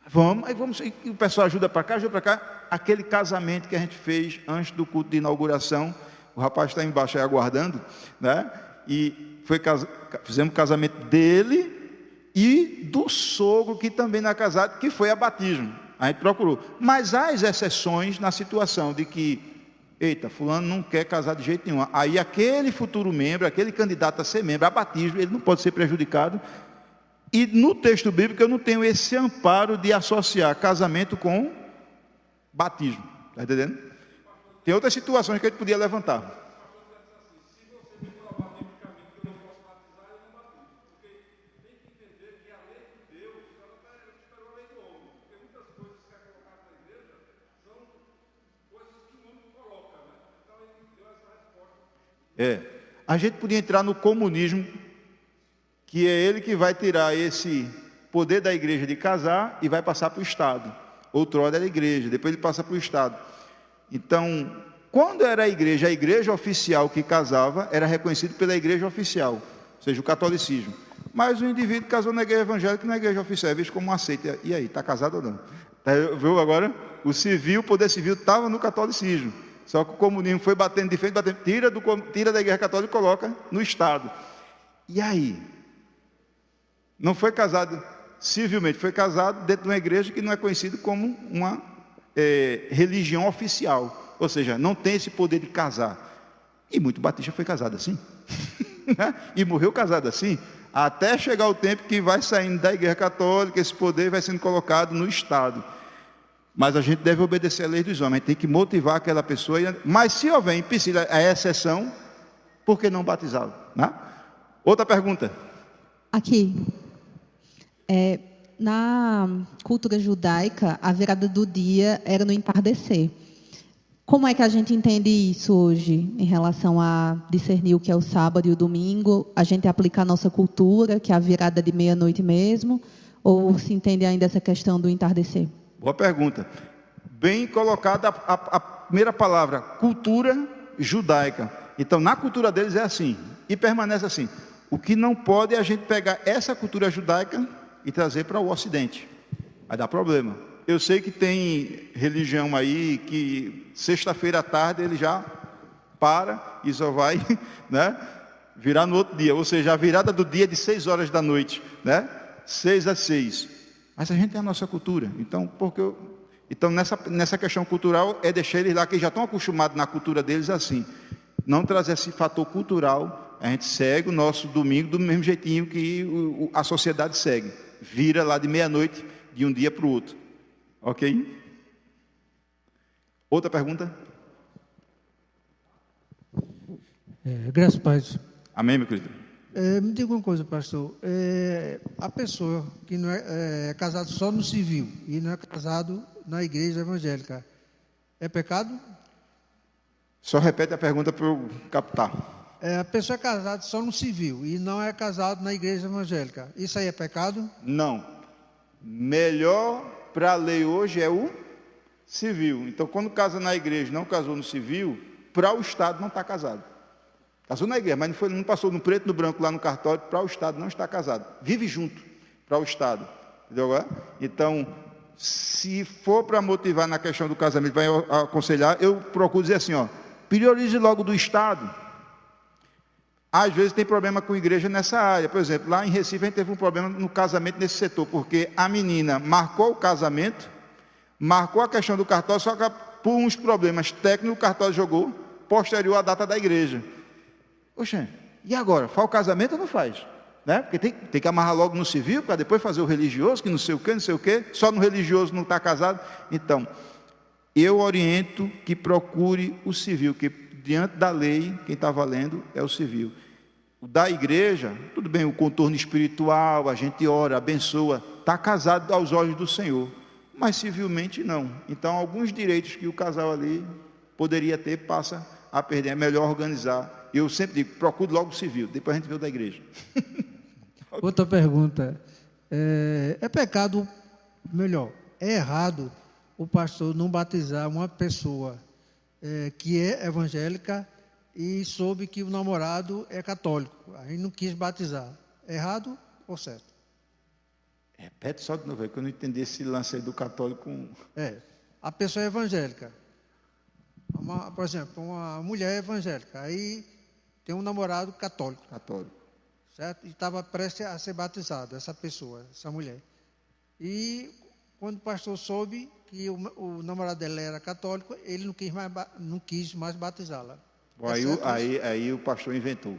Vamos, e o pessoal ajuda para cá, ajuda para cá. Aquele casamento que a gente fez antes do culto de inauguração, o rapaz está embaixo aí aguardando, né? E fizemos o casamento dele e do sogro, que também não é casado, que foi a batismo. A gente procurou. Mas há as exceções na situação de que, eita, fulano não quer casar de jeito nenhum. Aí aquele futuro membro, aquele candidato a ser membro, a batismo, ele não pode ser prejudicado. E no texto bíblico eu não tenho esse amparo de associar casamento com batismo. Está entendendo? Tem outras situações que a gente podia levantar. A gente podia entrar no comunismo, que é ele que vai tirar esse poder da igreja de casar e vai passar para o Estado. Outrora era a igreja, depois ele passa para o Estado. Então, quando era a igreja oficial que casava, era reconhecido pela igreja oficial, ou seja, o catolicismo. Mas o indivíduo casou na igreja evangélica e na igreja oficial é visto como um aceito. E aí, está casado ou não? Viu agora? O poder civil estava no catolicismo. Só que o comunismo foi batendo de frente, tira da igreja católica e coloca no Estado. E aí? Não foi casado civilmente, foi casado dentro de uma igreja que não é conhecida como uma religião oficial. Ou seja, não tem esse poder de casar. E muito batista foi casado assim. E morreu casado assim. Até chegar o tempo que vai saindo da igreja católica, esse poder vai sendo colocado no Estado. Mas a gente deve obedecer à lei dos homens, a gente tem que motivar aquela pessoa. Mas se houver empecilho, a exceção, por que não batizá-lo? Né? Outra pergunta. Aqui. Na cultura judaica, a virada do dia era no entardecer. Como é que a gente entende isso hoje, em relação a discernir o que é o sábado e o domingo? A gente aplica a nossa cultura, que é a virada de meia-noite mesmo? Ou se entende ainda essa questão do entardecer? Boa pergunta. Bem colocada a primeira palavra, cultura judaica. Então, na cultura deles é assim, e permanece assim. O que não pode é a gente pegar essa cultura judaica e trazer para o Ocidente. Vai dar problema. Eu sei que tem religião aí que sexta-feira à tarde ele já para e só vai, né, virar no outro dia. Ou seja, a virada do dia é de 6 horas da noite, né? 6 às 6. Mas a gente tem a nossa cultura. Então, nessa questão cultural, é deixar eles lá, que já estão acostumados na cultura deles assim. Não trazer esse fator cultural, a gente segue o nosso domingo do mesmo jeitinho que a sociedade segue. Vira lá de meia-noite, de um dia para o outro. Ok? Outra pergunta? Graças a Deus. Amém, meu querido? Me diga uma coisa, pastor. A pessoa que não é casada só no civil e não é casado na igreja evangélica, é pecado? Só repete a pergunta para eu captar. A pessoa é casada só no civil e não é casado na igreja evangélica. Isso aí é pecado? Não. Melhor para a lei hoje é o civil. Então, quando casa na igreja, não casou no civil, para o Estado não está casado. Casou na igreja, mas não passou no preto e no branco lá no cartório, para o Estado não está casado. Vive junto para o Estado. Entendeu agora? Então, se for para motivar na questão do casamento, vai aconselhar, eu procuro dizer assim, priorize logo do Estado. Às vezes tem problema com a igreja nessa área. Por exemplo, lá em Recife a gente teve um problema no casamento nesse setor, porque a menina marcou o casamento, marcou a questão do cartório, só que por uns problemas técnicos o cartório jogou posterior à data da igreja. Poxa, e agora? Faz o casamento ou não faz? Né? Porque tem que amarrar logo no civil, para depois fazer o religioso, que não sei o quê, só no religioso não está casado. Então, eu oriento que procure o civil, que diante da lei, quem está valendo é o civil. O da igreja, tudo bem, o contorno espiritual, a gente ora, abençoa, está casado aos olhos do Senhor, mas civilmente não. Então, alguns direitos que o casal ali poderia ter, passa a perder. É melhor organizar. Eu sempre digo, procure logo o civil, depois a gente vê o da igreja. Outra pergunta. É pecado, melhor, é errado o pastor não batizar uma pessoa que é evangélica e soube que o namorado é católico, aí não quis batizar. É errado ou certo? Repete só de novo, que eu não entendi esse lance aí do católico. A pessoa é evangélica. Por exemplo, uma mulher evangélica, aí tem um namorado católico. Certo? E estava prestes a ser batizada, essa pessoa, essa mulher. E quando o pastor soube que o namorado dela era católico, ele não quis mais batizá-la. Aí o pastor inventou.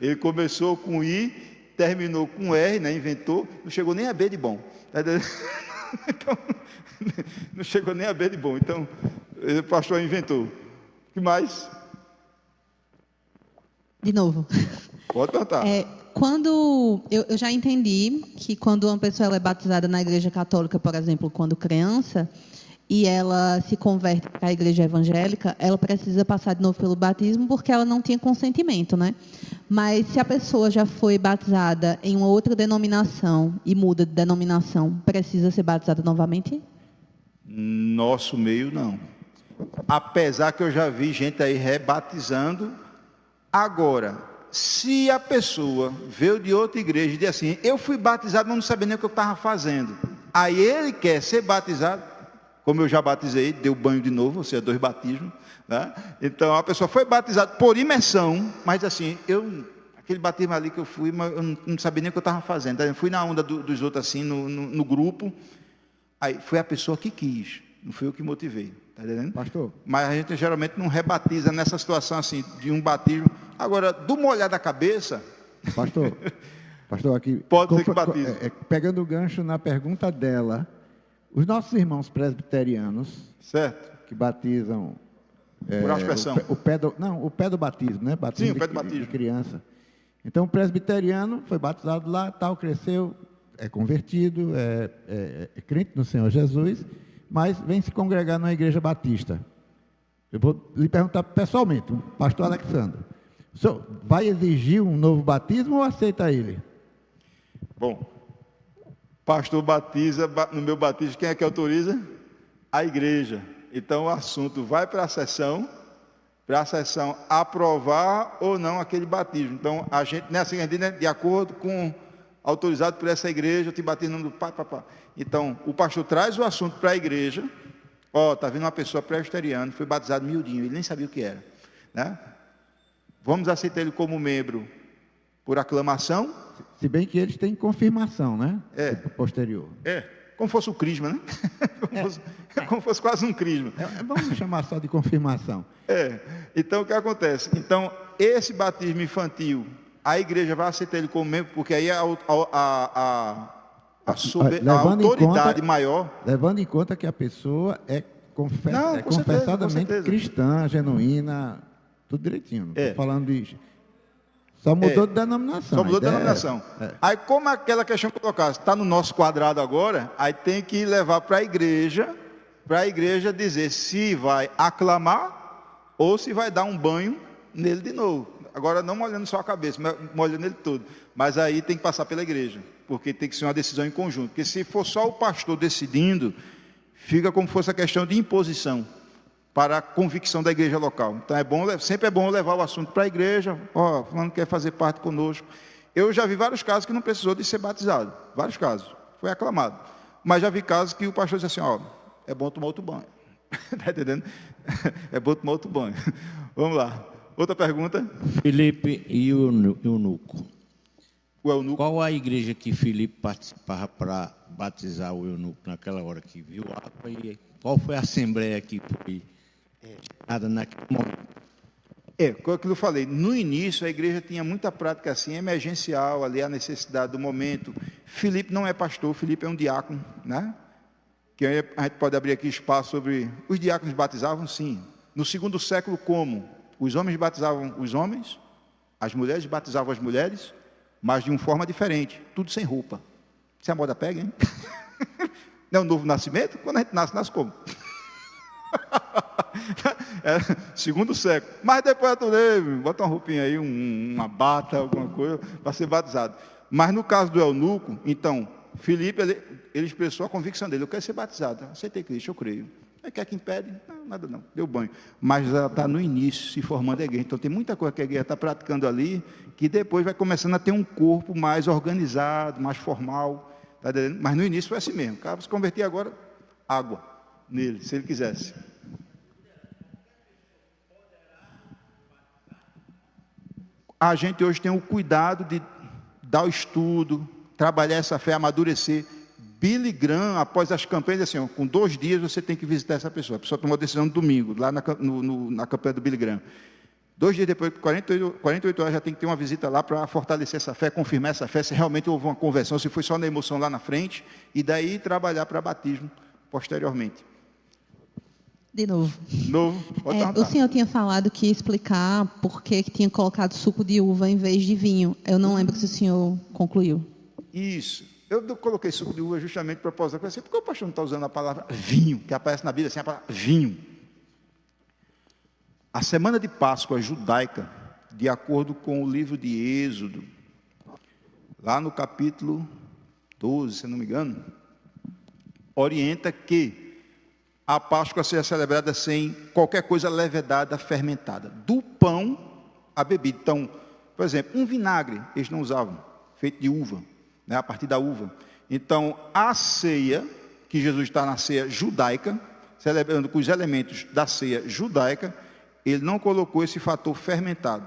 Ele começou com I, terminou com R, né? Inventou, não chegou nem a B de bom. Então, não chegou nem a B de bom. Então, o pastor inventou. O que mais? De novo. Pode perguntar. Quando eu já entendi que quando uma pessoa ela é batizada na igreja católica, por exemplo, quando criança, e ela se converte para a igreja evangélica, ela precisa passar de novo pelo batismo porque ela não tinha consentimento, né? Mas se a pessoa já foi batizada em uma outra denominação e muda de denominação, precisa ser batizada novamente? Nosso meio, não. Apesar que eu já vi gente aí rebatizando. Agora, se a pessoa veio de outra igreja e diz assim, eu fui batizado, mas não sabia nem o que eu estava fazendo. Aí ele quer ser batizado, como eu já batizei, deu banho de novo, ou seja, 2 batismos. Né? Então, a pessoa foi batizada por imersão, mas assim, aquele batismo ali que eu fui, mas eu não sabia nem o que eu estava fazendo. Eu fui na onda dos outros assim, no grupo. Aí foi a pessoa que quis, não foi eu que motivei. Está entendendo? Pastor. Mas a gente geralmente não rebatiza nessa situação assim, de um batismo. Agora, do molhar da cabeça... Pastor, aqui... Pode ser que batize. Pegando o gancho na pergunta dela, os nossos irmãos presbiterianos... Certo. Que batizam... Por aspersão. O pé do batismo, né? Batismo. Sim, o pé do batismo. De criança. Então, o presbiteriano foi batizado lá, tal, cresceu, é convertido, é crente no Senhor Jesus, mas vem se congregar numa igreja batista. Eu vou lhe perguntar pessoalmente, o pastor Alexandre, o senhor vai exigir um novo batismo ou aceita ele? Bom, pastor batiza, no meu batismo, quem é que autoriza? A igreja. Então o assunto vai para a sessão aprovar ou não aquele batismo. Então a gente, nessa né, de acordo com autorizado por essa igreja, eu te batizo no nome do Pai, papá. Então o pastor traz o assunto para a igreja. Está vindo uma pessoa presbiteriana, foi batizado miudinho, ele nem sabia o que era. Né? Vamos aceitar ele como membro por aclamação. Se bem que eles têm confirmação, né? Posterior. Como fosse o crisma, né? Como fosse quase um crisma. Vamos chamar só de confirmação. Então, o que acontece? Então, esse batismo infantil, a igreja vai aceitar ele como membro, porque aí a autoridade maior... Levando em conta que a pessoa é confessadamente cristã, genuína, tudo direitinho. Não estou falando de... Só mudou de denominação. Só mudou de denominação. Aí, como aquela questão que eu colocasse, está no nosso quadrado agora, aí tem que levar para a igreja dizer se vai aclamar ou se vai dar um banho nele de novo. Agora, não molhando só a cabeça, mas molhando ele todo. Mas aí tem que passar pela igreja, porque tem que ser uma decisão em conjunto. Porque se for só o pastor decidindo, fica como se fosse a questão de imposição para a convicção da igreja local. Então sempre é bom levar o assunto para a igreja. Fulano quer fazer parte conosco. Eu já vi vários casos que não precisou de ser batizado. Vários casos. Foi aclamado. Mas já vi casos que o pastor disse assim, é bom tomar outro banho. Está entendendo? É bom tomar outro banho. Vamos lá. Outra pergunta. Filipe e o eunuco. O eunuco. Qual a igreja que Filipe participava para batizar o eunuco naquela hora que viu a água? E qual foi a assembleia que foi nada naquele momento? Como eu falei, no início a igreja tinha muita prática assim, emergencial, ali a necessidade do momento. Filipe não é pastor, Filipe é um diácono, né? Que a gente pode abrir aqui espaço sobre... Os diáconos batizavam, sim. No 2º século, como? Os homens batizavam os homens, as mulheres batizavam as mulheres, mas de uma forma diferente, tudo sem roupa. Se a moda pega, hein? Não é um novo nascimento? Quando a gente nasce como? 2º século. Mas depois bota uma roupinha aí, uma bata, alguma coisa, para ser batizado. Mas no caso do eunuco, então, Filipe, ele expressou a convicção dele, eu quero ser batizado. Aceitei Cristo, eu creio. Aí quer que impede? Não, nada não, deu banho. Mas ela está no início, se formando a igreja. Então tem muita coisa que a igreja está praticando ali, que depois vai começando a ter um corpo mais organizado, mais formal. Tá entendendo? Mas no início foi assim mesmo. O cara se convertia agora, água nele, se ele quisesse. A gente hoje tem o cuidado de dar o estudo, trabalhar essa fé, amadurecer. Billy Graham, após as campanhas, assim, com 2 dias você tem que visitar essa pessoa. A pessoa tomou a decisão no domingo, lá na campanha do Billy Graham. 2 dias depois, 48 horas, já tem que ter uma visita lá para fortalecer essa fé, confirmar essa fé, se realmente houve uma conversão, se foi só na emoção lá na frente, e daí trabalhar para batismo posteriormente. De novo. Pode o senhor tinha falado que ia explicar por que tinha colocado suco de uva em vez de vinho. Eu não lembro se o senhor concluiu. Isso. Eu coloquei suco de uva justamente para pausar. Por que o pastor não está usando a palavra vinho, que aparece na Bíblia assim, a palavra vinho? A semana de Páscoa judaica, de acordo com o livro de Êxodo, lá no capítulo 12, se não me engano, orienta que a Páscoa seja celebrada sem qualquer coisa levedada, fermentada. Do pão à bebida. Então, por exemplo, um vinagre, eles não usavam, feito de uva, né, a partir da uva. Então, a ceia, que Jesus está na ceia judaica, celebrando com os elementos da ceia judaica, ele não colocou esse fator fermentado,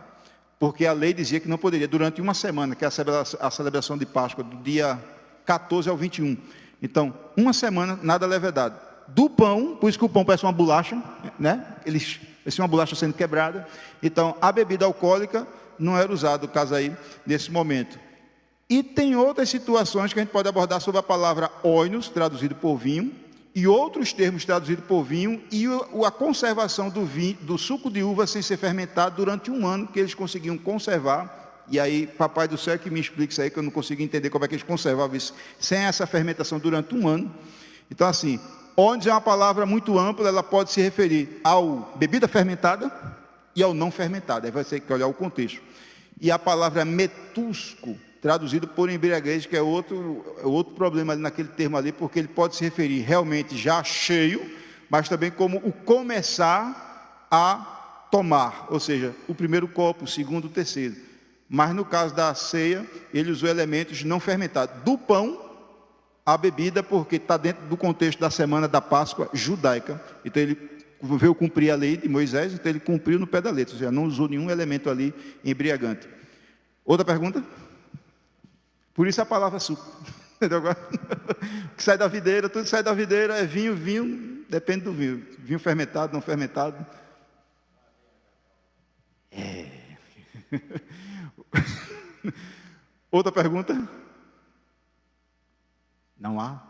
porque a lei dizia que não poderia, durante uma semana, que é a celebração de Páscoa, do dia 14 ao 21. Então, uma semana, nada levedado. Do pão, por isso que o pão parece uma bolacha, né? Parece uma bolacha sendo quebrada. Então, a bebida alcoólica não era usada, no caso aí, nesse momento. E tem outras situações que a gente pode abordar sobre a palavra oinos, traduzido por vinho, e outros termos traduzidos por vinho, e a conservação do vinho, do suco de uva sem ser fermentado durante um ano, que eles conseguiam conservar. E aí, papai do céu que me explique isso aí, que eu não consigo entender como é que eles conservavam isso sem essa fermentação durante um ano. Então, assim, onde é uma palavra muito ampla, ela pode se referir ao bebida fermentada e ao não fermentada. Aí vai ter que olhar o contexto. E a palavra metusco, traduzido por embriaguez, que é outro problema ali naquele termo ali, porque ele pode se referir realmente já cheio, mas também como o começar a tomar, ou seja, o primeiro copo, o segundo, o terceiro. Mas no caso da ceia, ele usou elementos não fermentados. Do pão, a bebida, porque está dentro do contexto da semana da Páscoa judaica. Então ele veio cumprir a lei de Moisés, então ele cumpriu no pé da letra, ou seja, não usou nenhum elemento ali embriagante. Outra pergunta? Por isso a palavra suco. Entendeu agora? O que sai da videira, tudo que sai da videira é vinho, depende do vinho. Vinho fermentado, não fermentado. Outra pergunta? Não há?